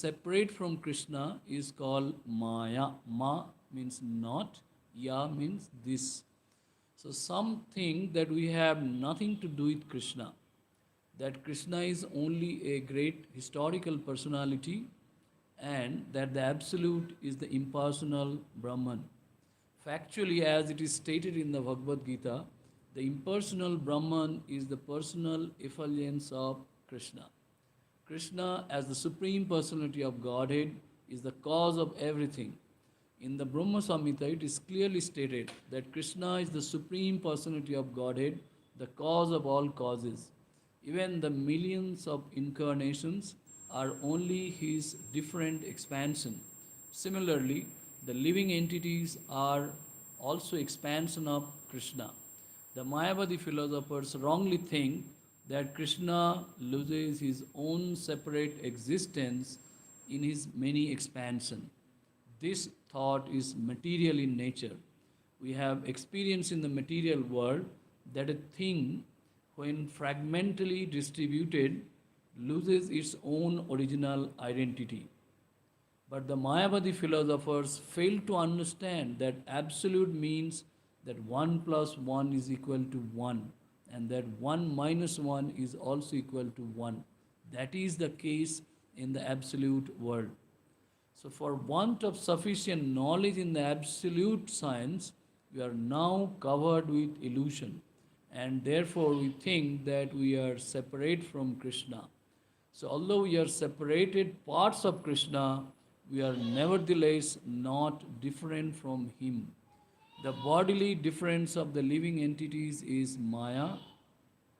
separate from Krishna is called Maya. Ma means not, Ya means this. So something that we have nothing to do with Krishna, that Krishna is only a great historical personality and that the Absolute is the impersonal Brahman. Factually, as it is stated in the Bhagavad Gita, the impersonal Brahman is the personal effulgence of Krishna. Krishna, as the Supreme Personality of Godhead, is the cause of everything. In the Brahma Samhita, it is clearly stated that Krishna is the Supreme Personality of Godhead, the cause of all causes. Even the millions of incarnations are only his different expansion. Similarly, the living entities are also expansion of Krishna. The Mayavadi philosophers wrongly think that Krishna loses his own separate existence in his many expansion. This thought is material in nature. We have experience in the material world that a thing, when fragmentally distributed, loses its own original identity. But the Mayavadi philosophers fail to understand that absolute means that 1 plus 1 is equal to 1 and that 1 minus 1 is also equal to 1. That is the case in the absolute world. So, for want of sufficient knowledge in the absolute science, we are now covered with illusion, and therefore we think that we are separate from Krishna. So, although we are separated parts of Krishna, we are nevertheless not different from Him. The bodily difference of the living entities is Maya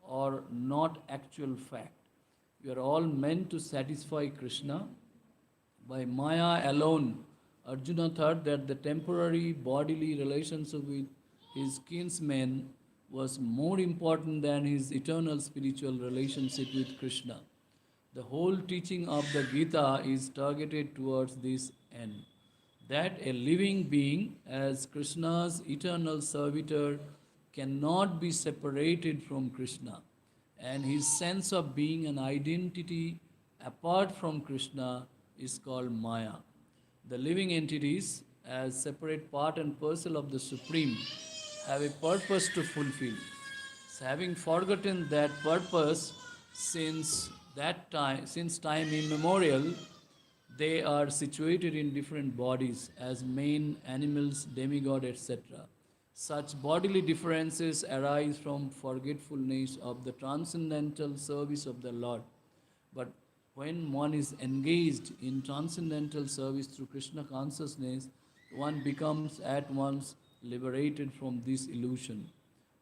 or not actual fact. We are all meant to satisfy Krishna. By Maya alone, Arjuna thought that the temporary bodily relationship with his kinsmen was more important than his eternal spiritual relationship with Krishna. The whole teaching of the Gita is targeted towards this end, that a living being, as Krishna's eternal servitor, cannot be separated from Krishna, and his sense of being an identity apart from Krishna is called Maya. The living entities, as separate part and parcel of the Supreme, have a purpose to fulfill. So having forgotten that purpose since time immemorial, they are situated in different bodies as men, animals, demigod, etc. Such bodily differences arise from forgetfulness of the transcendental service of the Lord. But when one is engaged in transcendental service through Krishna consciousness, one becomes at once liberated from this illusion.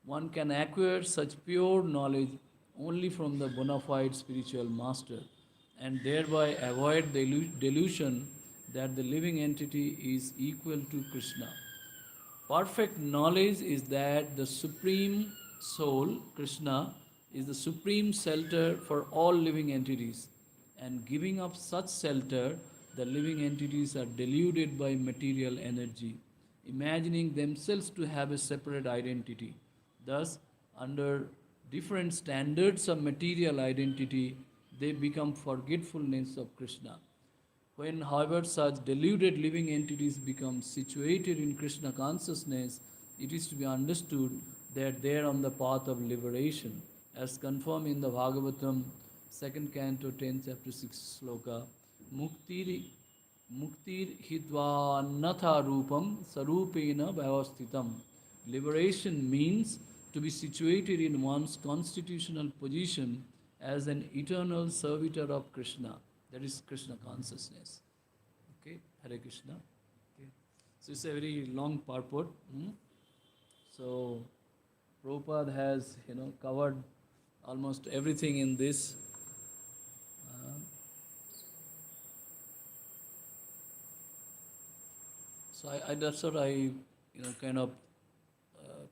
One can acquire such pure knowledge only from the bona fide spiritual master and thereby avoid the delusion that the living entity is equal to Krishna. Perfect knowledge is that the Supreme Soul, Krishna, is the supreme shelter for all living entities. And giving up such shelter, the living entities are deluded by material energy, imagining themselves to have a separate identity. Thus, under different standards of material identity, they become forgetfulness of Krishna. When, however, such deluded living entities become situated in Krishna consciousness, it is to be understood that they are on the path of liberation, as confirmed in the Bhagavatam, 2nd canto, 10th chapter, 6th sloka. Muktir, muktir hidva natha rupam sarupena vyavasthitam. Liberation means to be situated in one's constitutional position as an eternal servitor of Krishna. That is Krishna consciousness. Okay, Hare Krishna. Okay. So it's a very long purport. So Prabhupada has covered almost everything in this. So that's what I kind of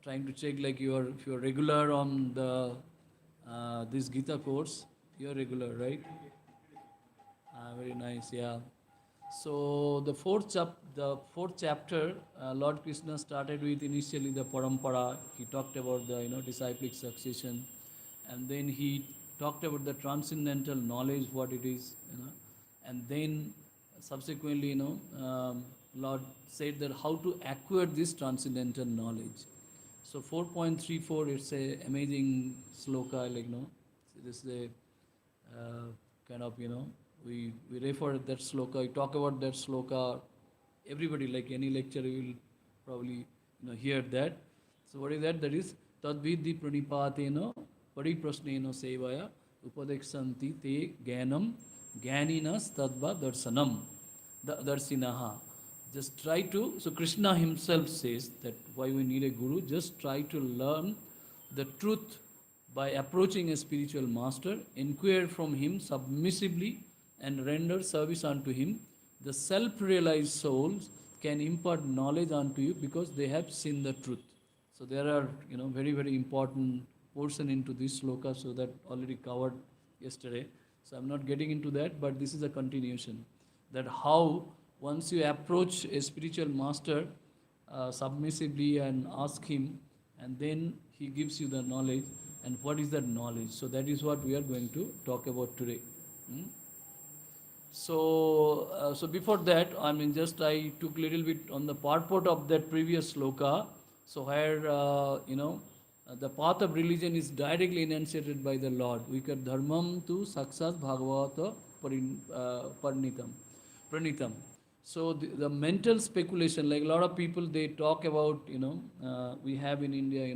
trying to check, like if you're regular on the this Gita course, you're regular, right? Very nice, yeah. So the fourth chapter, Lord Krishna started with initially the parampara. He talked about the disciplic succession, and then he talked about the transcendental knowledge, what it is, And then subsequently, Lord said that how to acquire this transcendental knowledge. So 4.34, it's a amazing sloka, so this is a kind of, we refer that sloka, we talk about that sloka. Everybody, like any lecture, will probably, hear that. So what is that? That is tadvidhi pranipatena pariprasnena sevaya upadeksanti te jnanam jnaninas tadva darsanam darsinaha. Just try to, so Krishna himself says that why we need a guru, just try to learn the truth by approaching a spiritual master, inquire from him submissively and render service unto him. The self-realized souls can impart knowledge unto you because they have seen the truth. So there are, very, very important portion into this sloka, so that already covered yesterday. So I'm not getting into that, but this is a continuation. That how once you approach a spiritual master submissively and ask him, and then he gives you the knowledge, and what is that knowledge? So that is what we are going to talk about today. Hmm? So before that, just I took a little bit on the purport of that previous sloka. So where, the path of religion is directly enunciated by the Lord. Vikar dharmam tu saksat bhagavata pranitam. So the mental speculation, like a lot of people, they talk about, we have in India,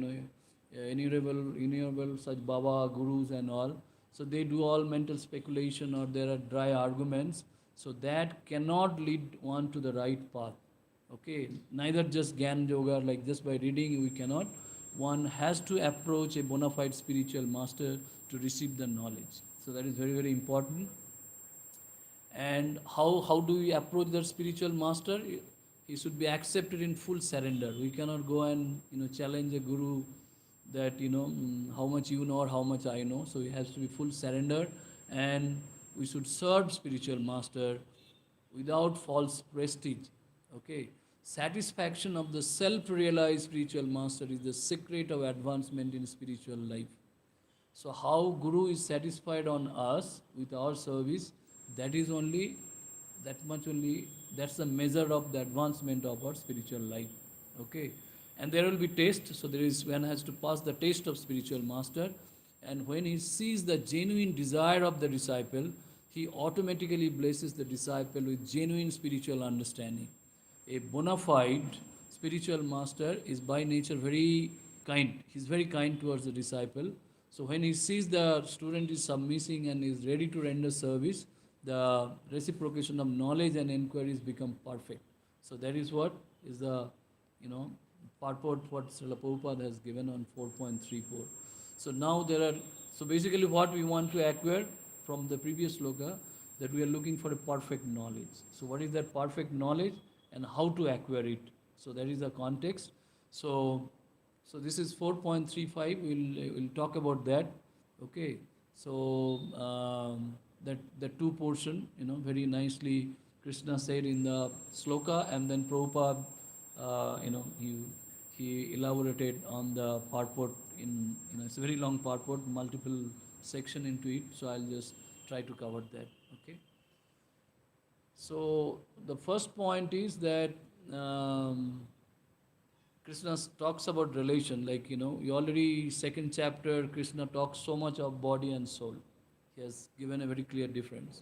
innumerable such Baba, gurus and all. So they do all mental speculation, or there are dry arguments. So that cannot lead one to the right path. Okay, neither just Gyan Yoga, like just by reading we cannot. One has to approach a bona fide spiritual master to receive the knowledge. So that is very, very important. And how do we approach that spiritual master? He should be accepted in full surrender. We cannot go and challenge a guru that how much you know or how much I know. So he has to be full surrender, and we should serve spiritual master without false prestige. Okay, satisfaction of the self-realized spiritual master is the secret of advancement in spiritual life. So how Guru is satisfied on us with our service, that is only, that much only, that's the measure of the advancement of our spiritual life. Okay. And there will be taste, so there is, one has to pass the taste of spiritual master, and when he sees the genuine desire of the disciple, he automatically blesses the disciple with genuine spiritual understanding. A bona fide spiritual master is by nature very kind. He's very kind towards the disciple. So when he sees the student is submitting and is ready to render service, the reciprocation of knowledge and inquiries become perfect. So that is what is the, purport what Srila Prabhupada has given on 4.34. So now so basically what we want to acquire from the previous sloka, that we are looking for a perfect knowledge. So what is that perfect knowledge and how to acquire it? So that is the context. So this is 4.35. We'll talk about that. Okay. So that two portion, very nicely Krishna said in the sloka, and then Prabhupada, he elaborated on the purport in, it's a very long purport, multiple section into it. So I'll just try to cover that. Okay. So the first point is that Krishna talks about relation, like, you already, second chapter, Krishna talks so much of body and soul. He has given a very clear difference.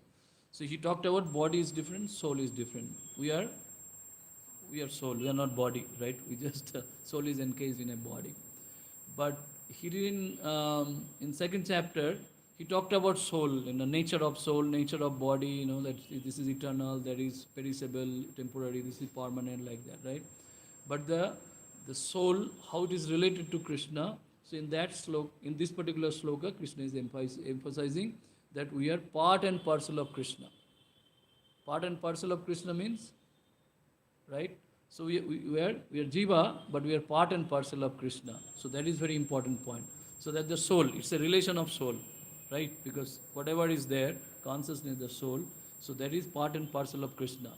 So he talked about body is different, soul is different. We are soul, we are not body, right? We just, soul is encased in a body. But he didn't, in second chapter, he talked about soul, nature of soul, nature of body, that this is eternal, that is perishable, temporary, this is permanent, like that, right? But the soul, how it is related to Krishna. So in that sloka, in this particular sloka, Krishna is emphasizing that we are part and parcel of Krishna. Part and parcel of Krishna means, right? So we are Jiva, but we are part and parcel of Krishna. So that is very important point. So that the soul, it's a relation of soul, right? Because whatever is there, consciousness, the soul, so that is part and parcel of Krishna,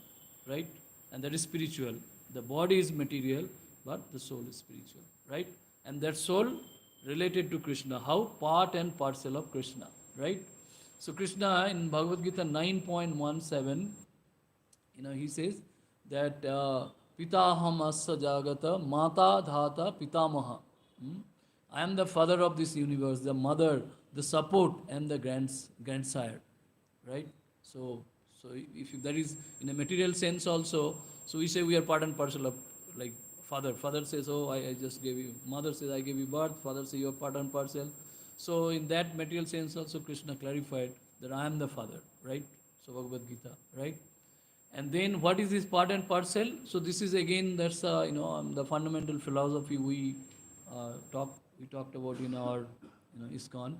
right? And that is spiritual. The body is material, but the soul is spiritual, right? And that soul related to Krishna. How? Part and parcel of Krishna, right? So Krishna in Bhagavad Gita 9.17, he says that Pitaham Asya Jagata Mata Dhata Pitamaha. Hmm? I am the father of this universe, the mother, the support, and the grandsire. Right? So if that is in a material sense also, so we say we are part and parcel of like father. Father says, oh, I just gave you. Mother says, I gave you birth. Father says, you are part and parcel. So in that material sense also, Krishna clarified that I am the father. Right? So Bhagavad Gita. Right? And then what is this part and parcel? So this is again that's the fundamental philosophy we talked about in our ISKCON.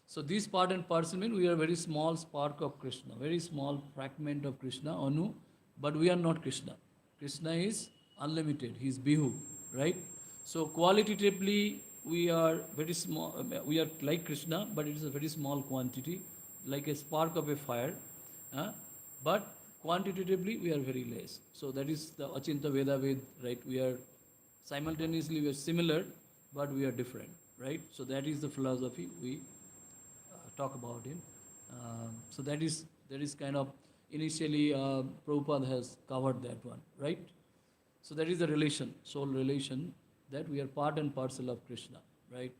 So this part and parcel means we are a very small spark of Krishna, very small fragment of Krishna, Anu, but we are not Krishna. Krishna is unlimited. He is Bihu, right? So qualitatively we are very small. We are like Krishna, but it is a very small quantity, like a spark of a fire. But quantitatively we are very less. So that is the Achinta Veda Ved, right? We are simultaneously we are similar, but we are different, right? So that is the philosophy we talk about it. So that is kind of initially Prabhupada has covered that one, right? So that is the relation, soul relation, that we are part and parcel of Krishna, right?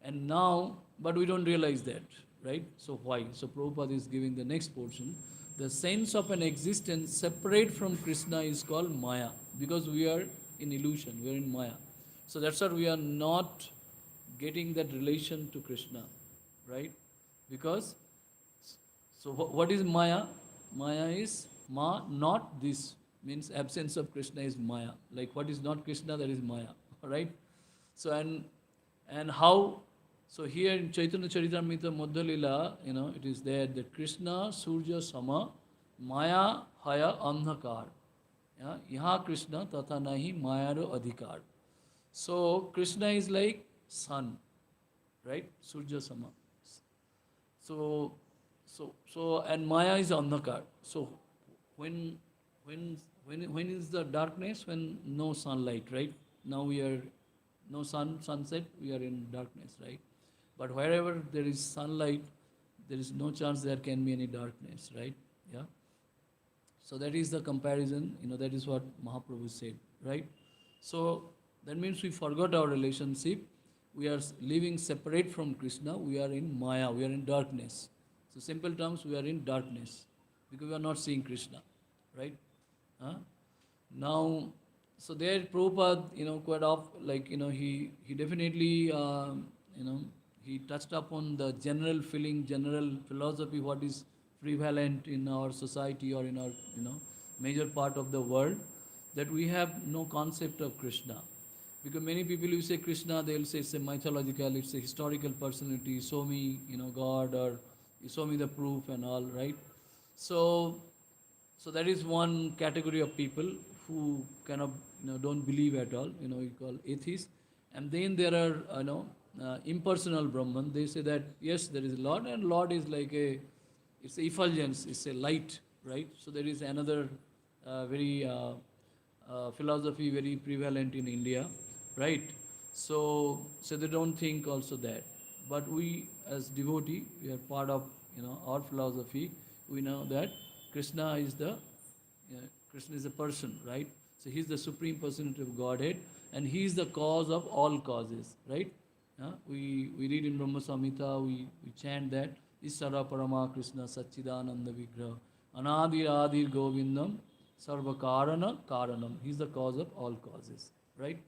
And now, but we don't realize that, right? So why? So Prabhupada is giving the next portion. The sense of an existence separate from Krishna is called Maya, because we are in illusion, we are in Maya. So that's why we are not getting that relation to Krishna, right? Because, so what is Maya? Maya is not this, means absence of Krishna is Maya. Like what is not Krishna, that is Maya, right? So and how, so here in Chaitanya Charitamrita Madhya Lila, it is there that Krishna Surya Sama Maya Haya Andhakar. Yaha Krishna Tata Nahi Mayaro Adhikar. So Krishna is like sun, right? Surya Sama. So and Maya is Andhakar. So when is the darkness? When no sunlight, right? Now we are no sunset, we are in darkness, right? But wherever there is sunlight, there is no chance there can be any darkness, right? Yeah. So that is the comparison, that is what Mahaprabhu said, right? So that means we forgot our relationship. We are living separate from Krishna. We are in Maya, we are in darkness. So simple terms, we are in darkness because we are not seeing Krishna, right? Now, so there Prabhupada, quite he definitely, he touched upon the general feeling, general philosophy, what is prevalent in our society or in our, major part of the world, that we have no concept of Krishna. Because many people, you say Krishna, they'll say it's a mythological, it's a historical personality, show me, God, or you show me the proof and all, right? So that is one category of people who kind of, don't believe at all, we call atheists. And then there are, impersonal Brahman. They say that, yes, there is a Lord, and Lord is like it's a effulgence, it's a light, right? So there is another very philosophy very prevalent in India, right? So they don't think also that. But we as devotee, we are part of, our philosophy. We know that Krishna is a person, right? So he is the supreme personality of Godhead, and he is the cause of all causes, right? We read in Brahma Samhita, we chant that Isara Parama Krishna Satchidananda Vigraha Anadir Adir Govindam Sarva Karana Karanam. He is the cause of all causes, right?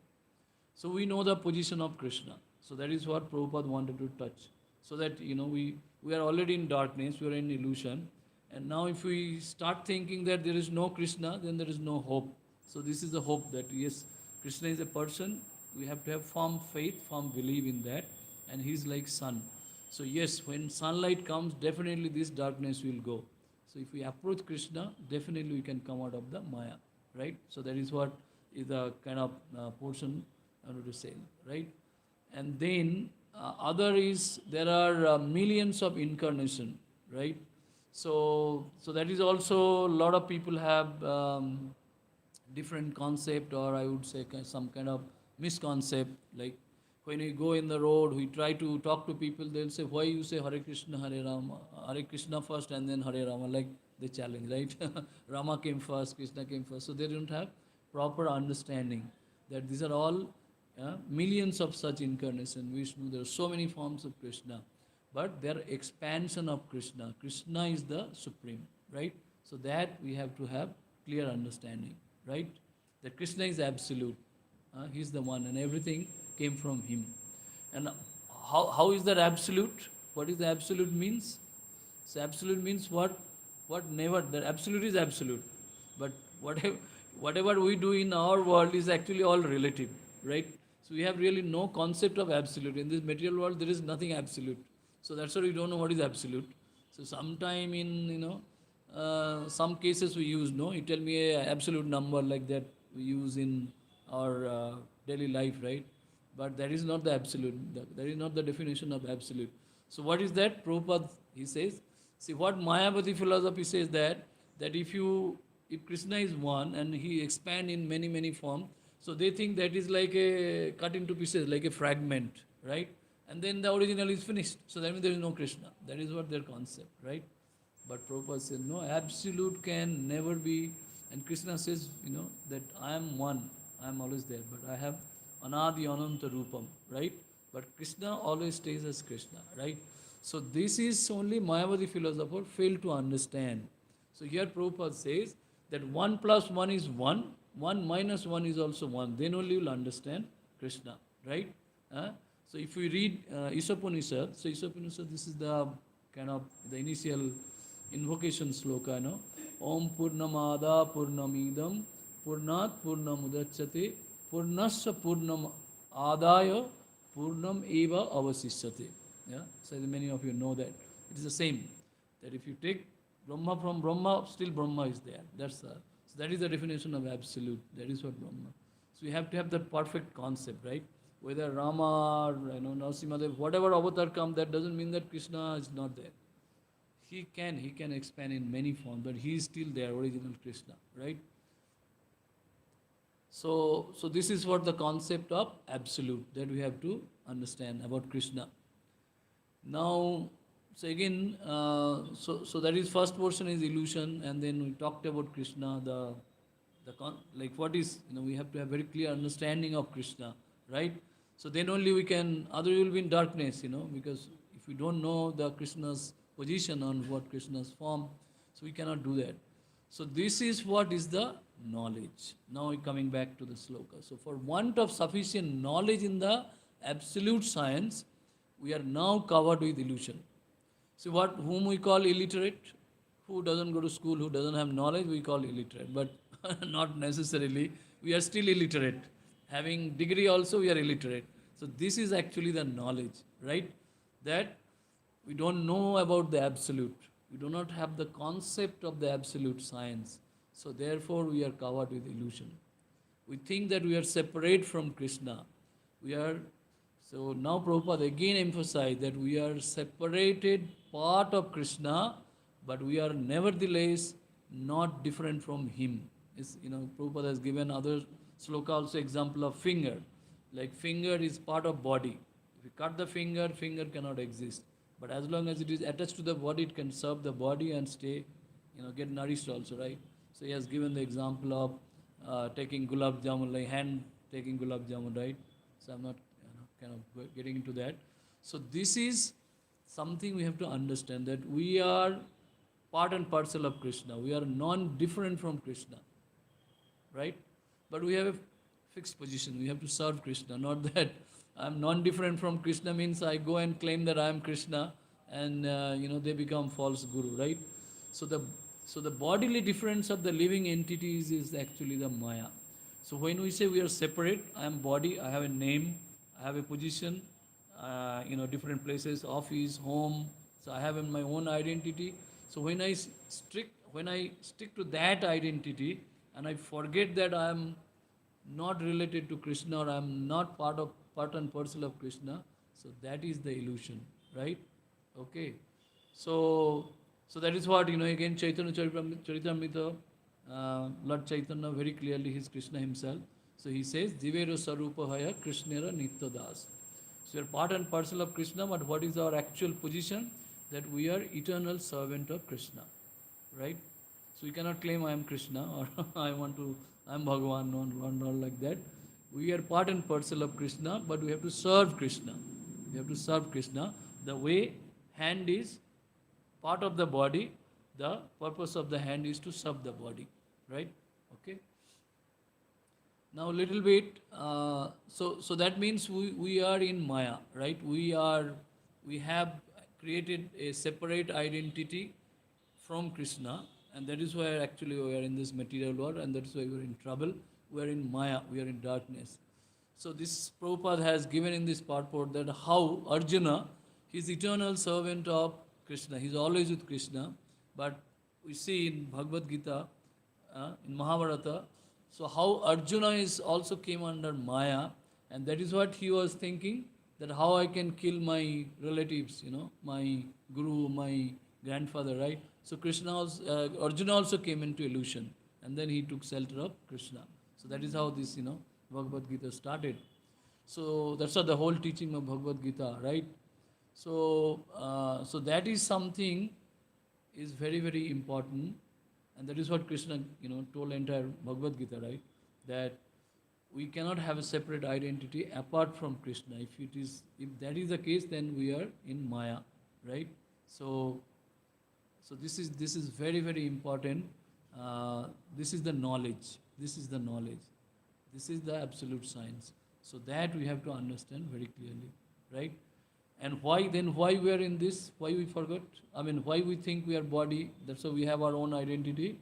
So we know the position of Krishna. So that is what Prabhupada wanted to touch. So that, we are already in darkness, we are in illusion. And now if we start thinking that there is no Krishna, then there is no hope. So this is the hope that, yes, Krishna is a person. We have to have firm faith, firm belief in that. And he is like sun. So yes, when sunlight comes, definitely this darkness will go. So if we approach Krishna, definitely we can come out of the Maya, right? So that is what is the kind of portion I want to say, right? And then other is, there are millions of incarnation, right? So that is also, a lot of people have different concept, or I would say some kind of misconcept, like, When we go in the road, we try to talk to people, they'll say, why you say Hare Krishna, Hare Rama, Hare Krishna first and then Hare Rama, like they challenge, right? Rama came first, Krishna came first. So they don't have proper understanding that these are all millions of such incarnations. Vishnu, there are so many forms of Krishna, but they are expansion of Krishna. Krishna is the supreme, right? So that we have to have clear understanding, right? That Krishna is absolute. He's the one, and everything came from him. And how is that absolute? What is the absolute means? So absolute means what? What never. That absolute is absolute. But whatever we do in our world is actually all relative, right? So we have really no concept of absolute. In this material world, there is nothing absolute. So that's why we don't know what is absolute. So sometime in some cases we use, no, you tell me a absolute number like that we use in our daily life, right? But that is not the absolute. That is not the definition of absolute. So what is that? Prabhupada, he says, see what Mayavadi philosophy says that if Krishna is one and he expand in many many forms, so they think that is like a cut into pieces, like a fragment, right? And then the original is finished. So that means there is no Krishna. That is what their concept, right? But Prabhupada said, no, absolute can never be. And Krishna says, that I am one, I am always there, but I have Anadi Ananta Rupam, right? But Krishna always stays as Krishna, right? So this is only Mayavadi philosopher fail to understand. So here Prabhupada says that 1 plus 1 is 1, 1 minus 1 is also 1. Then only you will understand Krishna, right? So if we read Isopanishad, so Isopanishad, this is the kind of the initial invocation sloka, no? Om Purnamada Purnamidam Purnat Purnamudachyate Purnasya Purnam Adaya Purnam Eva Avasishyate. Yeah? So many of you know that. It is the same. That if you take Brahma from Brahma, still Brahma is there. So that is the definition of absolute. That is what Brahma. So we have to have that perfect concept, right? Whether Rama or Narasimhadev, whatever avatar come, that doesn't mean that Krishna is not there. He can expand in many forms, but he is still there, original Krishna, right? So this is what the concept of absolute that we have to understand about Krishna. Now, so again, so that is first portion is illusion, and then we talked about Krishna. Like what is, we have to have very clear understanding of Krishna, right? So then only we can. Other will be in darkness, because if we don't know the Krishna's position on what Krishna's form, so we cannot do that. So this is what is the knowledge. Now we're coming back to the sloka. So for want of sufficient knowledge in the absolute science, we are now covered with illusion. So whom we call illiterate, who doesn't go to school, who doesn't have knowledge, we call illiterate. But not necessarily. We are still illiterate. Having degree also, we are illiterate. So this is actually the knowledge, right? That we don't know about the absolute. We do not have the concept of the absolute science. So therefore we are covered with illusion. We think that we are separate from Krishna. So now Prabhupada again emphasized that we are separated part of Krishna, but we are nevertheless not different from him. Prabhupada has given other sloka also example of finger. Like finger is part of body. If you cut the finger, finger cannot exist. But as long as it is attached to the body, it can serve the body and stay, get nourished also, right? So he has given the example of taking gulab jamun, like hand taking gulab jamun, right? So I'm not kind of getting into that. So this is something we have to understand, that we are part and parcel of Krishna. We are non-different from Krishna, right? But we have a fixed position. We have to serve Krishna, not that I'm non-different from Krishna means I go and claim that I am Krishna and they become false guru, right? So the bodily difference of the living entities is actually the Maya. So when we say we are separate, I am body, I have a name, I have a position, different places, office, home. So I have my own identity. So when I stick to that identity and I forget that I am not related to Krishna or I am not part and parcel of Krishna, so that is the illusion, right? Okay. So that is what, again Chaitanya Charitamrita, Lord Chaitanya very clearly, he is Krishna himself. So he says, Divero Sarupahaya Krishnera Nityadas. So we are part and parcel of Krishna, but what is our actual position? That we are eternal servant of Krishna, right? So we cannot claim I am Krishna or I am Bhagavan, not like that. We are part and parcel of Krishna, but we have to serve Krishna. We have to serve Krishna. The way hand is part of the body, the purpose of the hand is to serve the body, right? Okay. Now a little bit, so that means we are in Maya, right? We have created a separate identity from Krishna, and that is why actually we are in this material world, and that is why we are in trouble. We are in Maya, we are in darkness. So this Prabhupada has given in this purport that how Arjuna, he is eternal servant of Krishna. He is always with Krishna, but we see in Bhagavad Gita, in Mahabharata, so how Arjuna is also came under Maya, and that is what he was thinking, that how I can kill my relatives, my guru, my grandfather, right? So Arjuna also came into illusion, and then he took shelter of Krishna. So that is how this, Bhagavad Gita started. So that's what the whole teaching of Bhagavad Gita, right? So that is something is very, very important, and that is what Krishna, told entire Bhagavad Gita, right? That we cannot have a separate identity apart from Krishna. If that is the case, then we are in Maya, right? So this is very, very important. This is the knowledge. This is the knowledge. This is the absolute science. So that we have to understand very clearly, right? And why we are in this? Why we forgot? I mean, why we think we are body? That's why we have our own identity.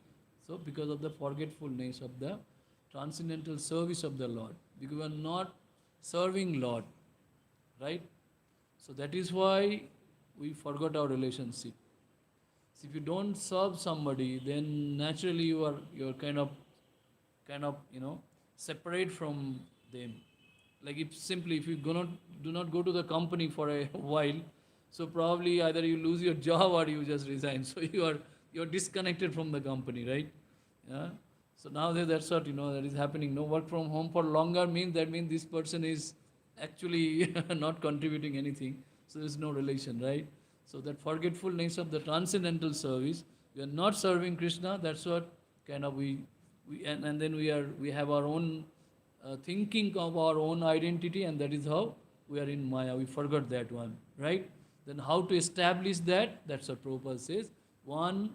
So because of the forgetfulness of the transcendental service of the Lord. Because we are not serving Lord, right? So that is why we forgot our relationship. So if you don't serve somebody, then naturally you're kind of separate from them. Like if you do not go to the company for a while, so probably either you lose your job or you just resign. So you're disconnected from the company, right? Yeah. So now that's what that is happening. No work from home for longer means this person is actually not contributing anything. So there's no relation, right? So that forgetfulness of the transcendental service, we are not serving Krishna. That's what kind of and then we have our own thinking of our own identity, and that is how we are in Maya. We forgot that one, right? Then how to establish that? That's what Prabhupada says. One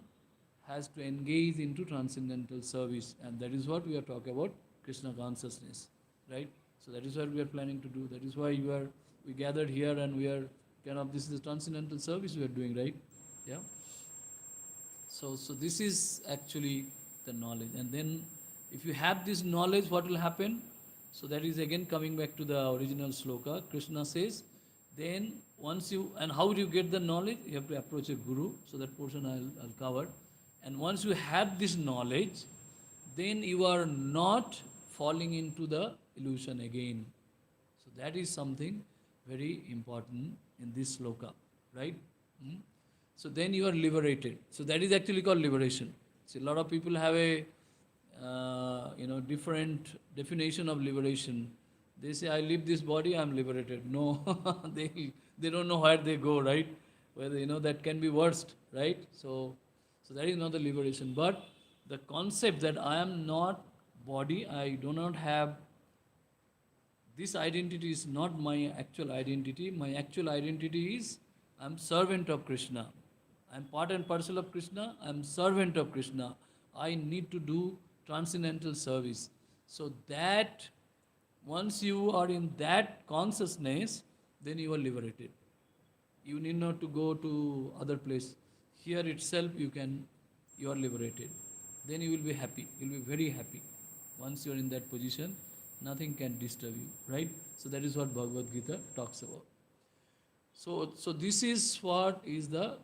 has to engage into transcendental service, and that is what we are talking about, Krishna consciousness, right? So that is what we are planning to do. That is why we gathered here, and we are this is the transcendental service we are doing, right? Yeah. So this is actually the knowledge, and then if you have this knowledge, what will happen? So that is again coming back to the original sloka. Krishna says, then and how do you get the knowledge? You have to approach a guru. So that portion I'll cover. And once you have this knowledge, then you are not falling into the illusion again. So that is something very important in this sloka, right? So then you are liberated. So that is actually called liberation. See, a lot of people have a different definition of liberation. They say, I leave this body, I am liberated. No, they don't know where they go, right? Whether that can be worst, right? So that is not the liberation. But the concept that I am not body, I do not have this identity is not my actual identity. My actual identity is I am servant of Krishna. I am part and parcel of Krishna. I am servant of Krishna. I need to do transcendental service. So that once you are in that consciousness, then you are liberated. You need not to go to other place. Here itself you are liberated. Then you will be happy. You will be very happy. Once you are in that position, nothing can disturb you, right? So that is what Bhagavad Gita talks about. So this is what is the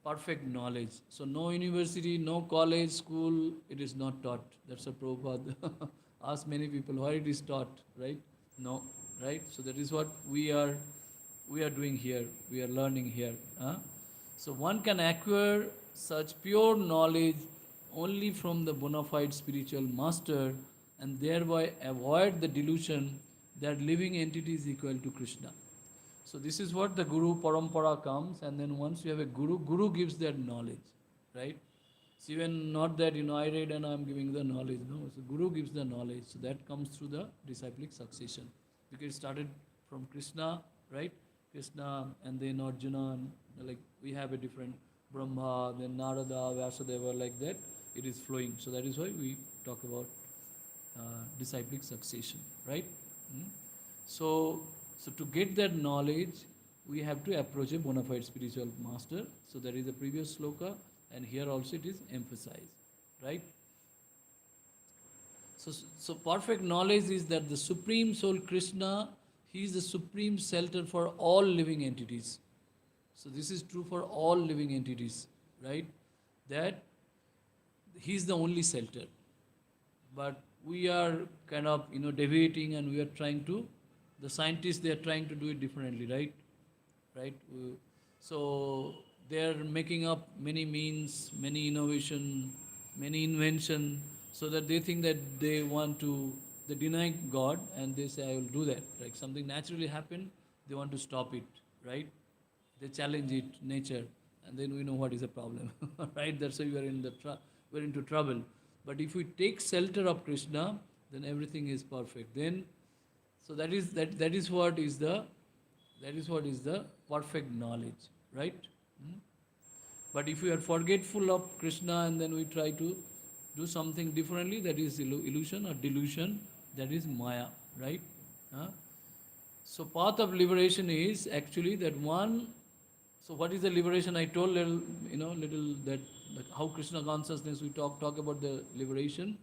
perfect knowledge. So no university, no college, school, it is not taught. That's a Prabhupada asked many people why it is taught, right? No, right? So that is what we are doing here. We are learning here. So one can acquire such pure knowledge only from the bona fide spiritual master, and thereby avoid the delusion that living entity is equal to Krishna. So this is what the Guru Parampara comes, and then once you have a Guru, Guru gives that knowledge, right? It's even not that, I read and I'm giving the knowledge. No, so Guru gives the knowledge. So that comes through the disciplic succession. Because it started from Krishna, right? Krishna and then Arjuna, and like we have a different Brahma, then Narada, Vyasadeva, like that. It is flowing. So that is why we talk about disciplic succession, right? Hmm? So, so to get that knowledge, we have to approach a bona fide spiritual master. So there is a previous sloka, and here also it is emphasized, right? So perfect knowledge is that the Supreme Soul Krishna, He is the supreme shelter for all living entities. So this is true for all living entities, right? That He is the only shelter. But we are kind of, deviating, and we are trying to, the scientists, they are trying to do it differently, right? Right? So they are making up many means, many innovation, many invention, so that they think that they deny God, and they say, I will do that. Like something naturally happened, they want to stop it, right? They challenge it, nature, and then we know what is the problem, right? That's why we're into trouble. But if we take shelter of Krishna, then everything is perfect. Then, so that is what is the perfect knowledge, right? Hmm? But if we are forgetful of Krishna and then we try to do something differently, that is illusion or delusion, that is Maya, right? Huh? So path of liberation is actually that one. So what is the liberation? I told little that how Krishna consciousness we talk about the liberation.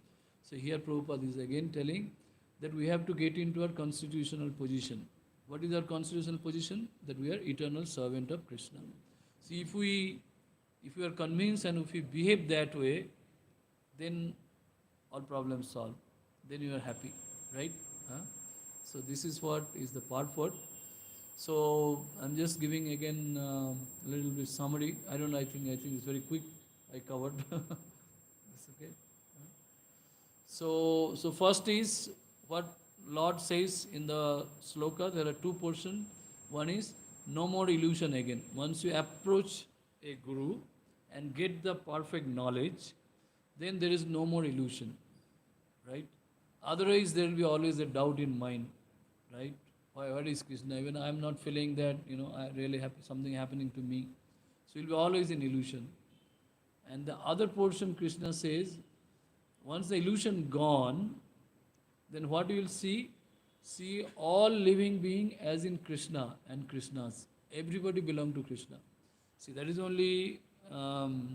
So here Prabhupada is again telling that we have to get into our constitutional position. What is our constitutional position? That we are eternal servant of Krishna. See, if we are convinced and if we behave that way, then all problems solved. Then you are happy, right? Huh? So this is what is the part 4. So I'm just giving again a little bit summary. I don't know. I think it's very quick. I covered. That's okay. So first is what Lord says in the sloka. There are 2 portions. One is no more illusion again. Once you approach a guru and get the perfect knowledge, then there is no more illusion, right? Otherwise, there will be always a doubt in mind, right? What is Krishna? Even I am not feeling that, I really have something happening to me. So you'll be always in illusion. And the other portion, Krishna says, once the illusion gone, then what you will see? See all living being as in Krishna and Krishnas. Everybody belong to Krishna. See, that is only the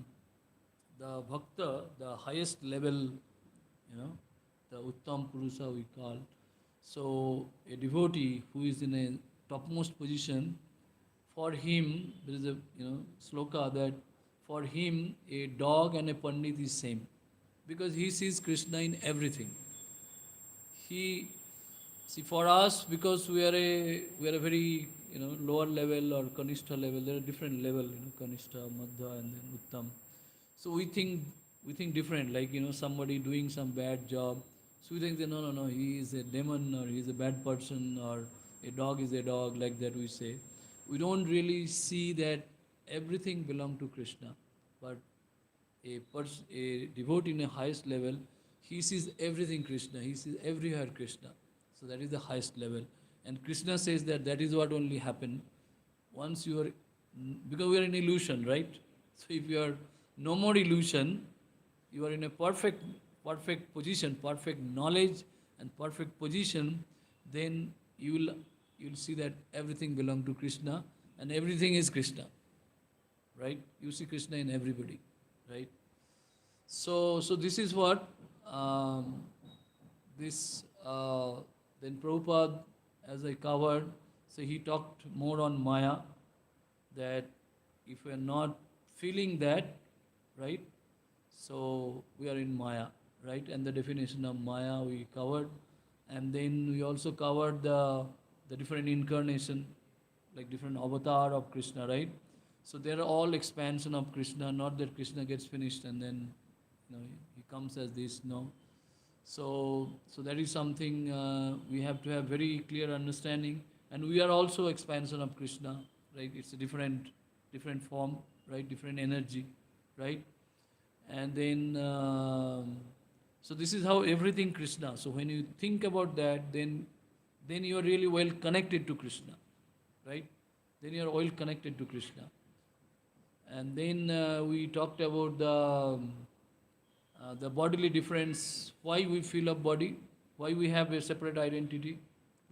bhakta, the highest level, the Uttam Purusa we call. So a devotee who is in a topmost position, for him there is a sloka that for him a dog and a pandit is same, because he sees Krishna in everything. For us, because we are a very lower level or kanishta level, there are different level, kanishta, madhya, and then uttam. So we think different, like somebody doing some bad job. So we think that no, he is a demon or he is a bad person or a dog is a dog, like that we say. We don't really see that everything belongs to Krishna. But a devotee in the highest level, he sees everything Krishna, he sees everywhere Krishna. So that is the highest level. And Krishna says that is what only happened once you are, because we are in illusion, right? So if you are no more illusion, you are in a perfect position, perfect knowledge and perfect position, then you will see that everything belongs to Krishna and everything is Krishna, right? You see Krishna in everybody, right? So this is what then Prabhupada, as I covered, so he talked more on Maya, that if we are not feeling that, right? So we are in Maya, right? And the definition of Maya we covered, and then we also covered the different incarnation, like different avatar of Krishna, right? So they are all expansion of Krishna, not that Krishna gets finished and then he comes as this, no. So that is something we have to have very clear understanding, And we are also expansion of Krishna, right? It's a different form, right? Different energy, right? And then, so this is how everything Krishna. So when you think about that, then you are really well connected to Krishna, right? Then you are well connected to Krishna. And then we talked about the bodily difference, why we feel a body, why we have a separate identity.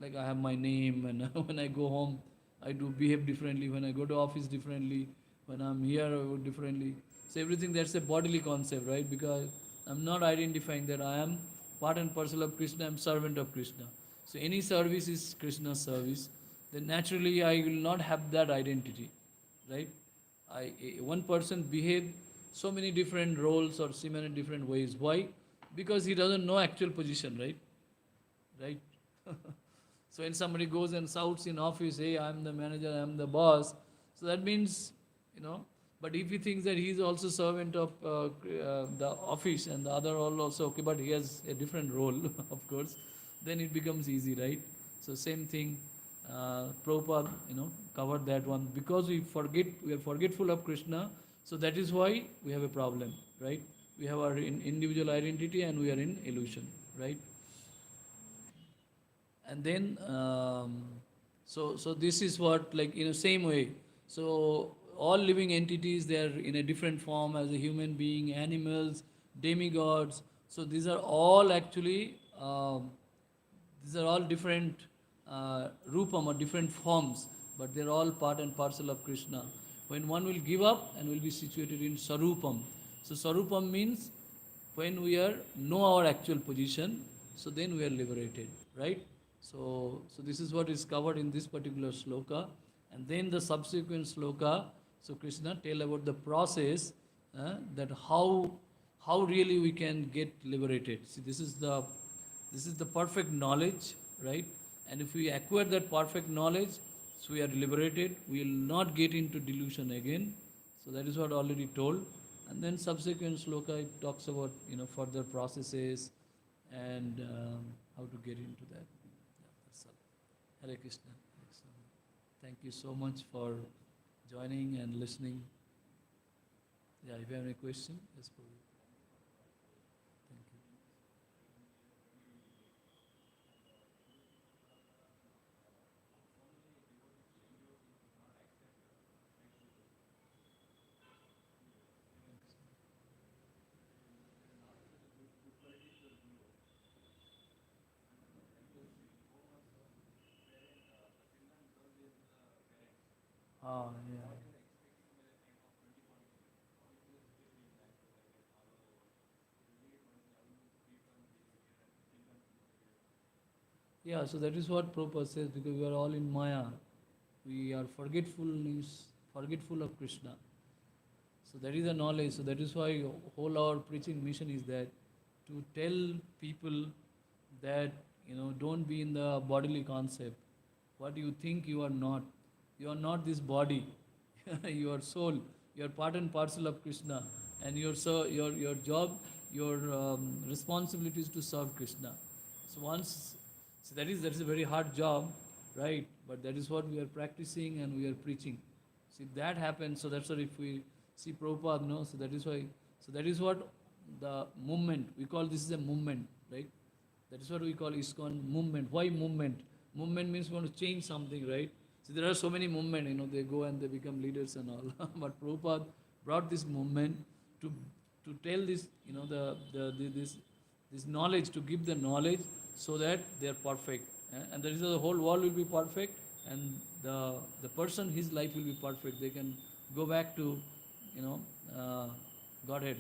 Like I have my name, and when I go home, I do behave differently. When I go to office, differently. When I'm here, I go differently. So everything, that's a bodily concept, right? Because I'm not identifying that I am part and parcel of Krishna. I'm servant of Krishna. So any service is Krishna's service. Then naturally, I will not have that identity, right? One person behave so many different roles or so many different ways. Why? Because he doesn't know actual position, right? Right? So when somebody goes and shouts in office, hey, I'm the manager, I'm the boss, so that means, you know, but if he thinks that he is also servant of the office and the other all also, okay, but he has a different role, of course, then it becomes easy, right? So same thing, Prabhupada, covered that one. Because we are forgetful of Krishna, so that is why we have a problem, right? We have our individual identity and we are in illusion, right? And then so this is what, like, in the same way, so all living entities, they are in a different form, as a human being, animals, demigods. So these are all actually these are all different rupam, or different forms, but they're all part and parcel of Krishna. When one will give up and will be situated in sarupam. So sarupam means when we are know our actual position, so then we are liberated, right? So this is what is covered in this particular sloka. And then the subsequent sloka, so Krishna tell about the process, that how really we can get liberated. See, this is the perfect knowledge, right? And if we acquire that perfect knowledge, so we are liberated. We will not get into delusion again. So that is what already told. And then subsequent sloka, it talks about further processes and how to get into that. Yeah, that's all. Hare Krishna. Thank you so much for joining and listening. Yeah, if you have any question, yes, Prabhu. Thank you. Ah, yeah. Yeah, so that is what Prabhupada says, because we are all in Maya. We are forgetful of Krishna. So that is the knowledge. So that is why whole our preaching mission is that to tell people that don't be in the bodily concept. What you think, you are not. You are not this body. You are soul. You are part and parcel of Krishna, and your job, your responsibility is to serve Krishna. So once, so that is a very hard job, right? But that is what we are practicing and we are preaching. See, that happens. So that's what, if we see Prabhupada, no. So that is why. So that is what the movement, we call this is a movement, right? That is what we call ISKCON movement. Why movement? Movement means we want to change something, right? So there are so many movement, they go and they become leaders and all. But Prabhupada brought this movement to tell this, this knowledge, to give the knowledge so that they are perfect. And that is how the whole world will be perfect, and the person, his life will be perfect. They can go back to, Godhead.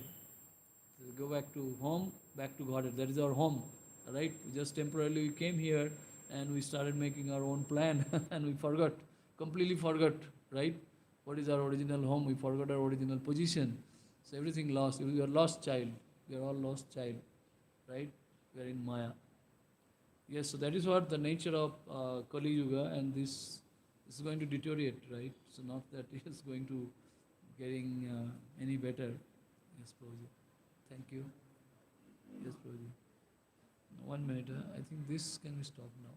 Go back to home, back to Godhead. That is our home, right? Just temporarily we came here and we started making our own plan and we completely forgot, right? What is our original home? We forgot our original position. So everything lost. We are lost child. We are all lost child, right? We are in Maya. Yes, so that is what the nature of Kali Yuga, and this is going to deteriorate, right? So not that it is going to getting any better. Yes, Prabhuji. Thank you. Yes, Prabhuji. 1 minute. I think this can we stop now.